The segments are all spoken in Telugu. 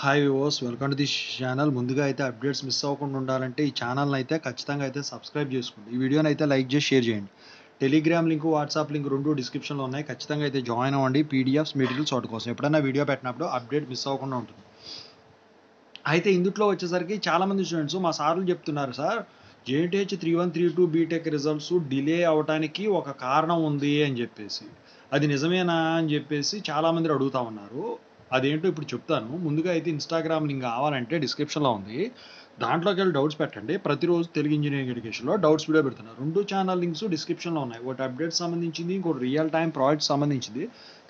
Hi viewers, welcome to this channel. ముందుగా అయితే అప్డేట్స్ మిస్ అవ్వకుండా ఉండాలంటే ఈ ఛానల్ని అయితే ఖచ్చితంగా అయితే సబ్స్క్రైబ్ చేసుకోండి. ఈ వీడియోని అయితే లైక్ చేసి షేర్ చేయండి. టెలిగ్రామ్ లింక్, వాట్సాప్ లింక్ రెండు డిస్క్రిప్షన్లో ఉన్నాయి. ఖచ్చితంగా అయితే జాయిన్ అవ్వండి. పీడిఎఫ్స్, మెటీరియల్స్ వాటి కోసం ఎప్పుడైనా వీడియో పెట్టినప్పుడు అప్డేట్ మిస్ అవ్వకుండా ఉంటుంది. అయితే ఇందులో వచ్చేసరికి చాలామంది స్టూడెంట్స్ మా సార్లు చెప్తున్నారు, sir JNTH 3132 BTech results delay అవడానికి ఒక కారణం ఉంది అని చెప్పేసి, అది నిజమేనా అని చెప్పేసి చాలామంది అడుగుతా ఉన్నారు. అదేంటో ఇప్పుడు చెప్తాను. ముందుగా అయితే ఇన్స్టాగ్రామ్ లింక్ కావాలంటే డిస్క్రిప్షన్లో ఉంది. దాంట్లోకి వెళ్ళి డౌట్స్ పెట్టండి. ప్రతిరోజు తెలుగు ఇంజనీరింగ్ ఎడ్యుకేషన్లో డౌట్స్ వీడియో పెడుతున్నారు. రెండు ఛానల్ లింక్స్ డిస్క్రిప్షన్లో ఉన్నాయి. ఒకటి అప్డేట్ సంబంధించింది, ఇంకోటి రియల్ టైం ప్రాజెక్ట్ సంబంధించింది.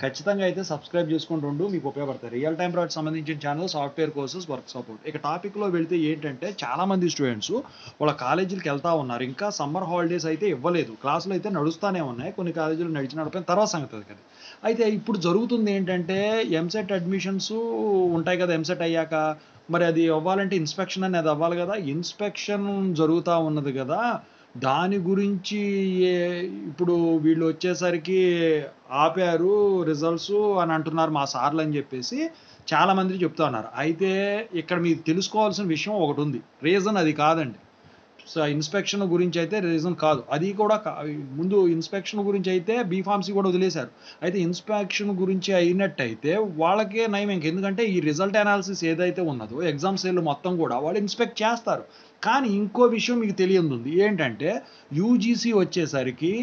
ఖచ్చితంగా అయితే సబ్స్క్రైబ్ చేసుకుని రెండు మీకు ఉపయోగపడతాయి. రియల్ టైం ప్రాజెక్ట్ సంబంధించిన channel software courses, work support. ఇక టాపిక్లో వెళ్తే ఏంటంటే, చాలామంది స్టూడెంట్స్ వాళ్ళ కాలేజీలకు వెళ్తా ఉన్నారు. ఇంకా సమ్మర్ హాలిడేస్ అయితే ఇవ్వలేదు. క్లాసులు అయితే నడుస్తూనే ఉన్నాయి. కొన్ని కాలేజీలు నడిచిన తర్వాత సంగతి అది కదా. అయితే ఇప్పుడు జరుగుతుంది ఏంటంటే, ఎంసెట్ అడ్మిషన్స్ ఉంటాయి కదా. ఎంసెట్ అయ్యాక మరి అది అవ్వాలంటే ఇన్స్పెక్షన్ అనేది అవ్వాలి కదా. ఇన్స్పెక్షన్ జరుగుతూ ఉన్నది కదా. దాని గురించి ఇప్పుడు వీళ్ళు వచ్చేసరికి ఆపారు రిజల్ట్స్ అని అంటున్నారు మా సార్లు అని చెప్పేసి చాలామంది చెప్తా ఉన్నారు. అయితే ఇక్కడ మీరు తెలుసుకోవాల్సిన విషయం ఒకటి ఉంది. రీజన్ అది కాదండి. ఇన్స్పెక్షన్ గురించి అయితే రీజన్ కాదు. అది కూడా ముందు ఇన్స్పెక్షన్ గురించి అయితే బీఫార్మసీ కూడా వదిలేశారు. అయితే ఇన్స్పెక్షన్ గురించి అయినట్టయితే వాళ్ళకే నయం. ఎందుకంటే ఈ రిజల్ట్ అనాలిసిస్ ఏదైతే ఉన్నదో ఎగ్జామ్ సెల్ మొత్తం కూడా వాళ్ళు ఇన్స్పెక్ట్ చేస్తారు. కానీ ఇంకో విషయం మీకు తెలియనుంది. ఏంటంటే యూజీసీ వచ్చేసరికి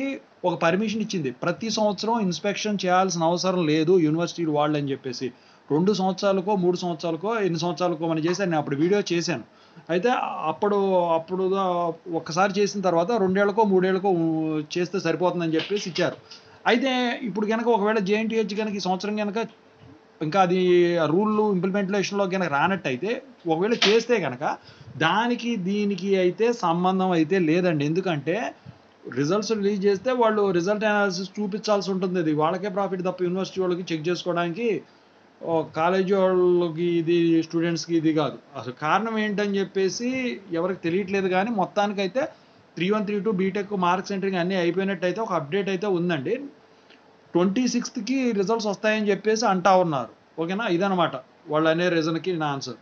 ఒక పర్మిషన్ ఇచ్చింది. ప్రతి సంవత్సరం ఇన్స్పెక్షన్ చేయాల్సిన అవసరం లేదు యూనివర్సిటీలు వాళ్ళు అని చెప్పేసి. 2 సంవత్సరాలకో, 3 సంవత్సరాలకో, ఎన్ని సంవత్సరాలకో మనం చేశాను. నేను అప్పుడు వీడియో చేశాను. అయితే అప్పుడు అప్పుడు ఒక్కసారి చేసిన తర్వాత 2 ఏళ్లకో, 3 ఏళ్లకో చేస్తే సరిపోతుందని చెప్పేసి ఇచ్చారు. అయితే ఇప్పుడు గనక ఒకవేళ జేఎన్టీహెచ్ గనక ఈ సంవత్సరం గనక ఇంకా అది రూల్ ఇంప్లిమెంటేషన్‌లో గనక రానట్టయితే, ఒకవేళ చేస్తే గనక దానికి దీనికి అయితే సంబంధం అయితే లేదండి. ఎందుకంటే రిజల్ట్స్ రిలీజ్ చేస్తే వాళ్ళు రిజల్ట్ అనాలిసిస్ చూపించాల్సి ఉంటుంది. అది వాళ్ళకే ప్రాఫిట్ తప్ప యూనివర్సిటీ వాళ్ళకి చెక్ చేసుకోవడానికి కాలేజీ వాళ్ళకి ఇది, స్టూడెంట్స్‌కి ఇది కాదు. అసలు కారణం ఏంటని చెప్పేసి ఎవరికి తెలియట్లేదు. కానీ మొత్తానికైతే 3132 బీటెక్ మార్క్స్ ఎంట్రింగ్ అన్నీ అయిపోయినట్టయితే ఒక అప్డేట్ అయితే ఉందండి. 26కి రిజల్ట్స్ వస్తాయని చెప్పేసి అంటా ఉన్నారు. ఓకేనా? ఇదనమాట వాళ్ళనే రీజన్‌కి నా ఆన్సర్.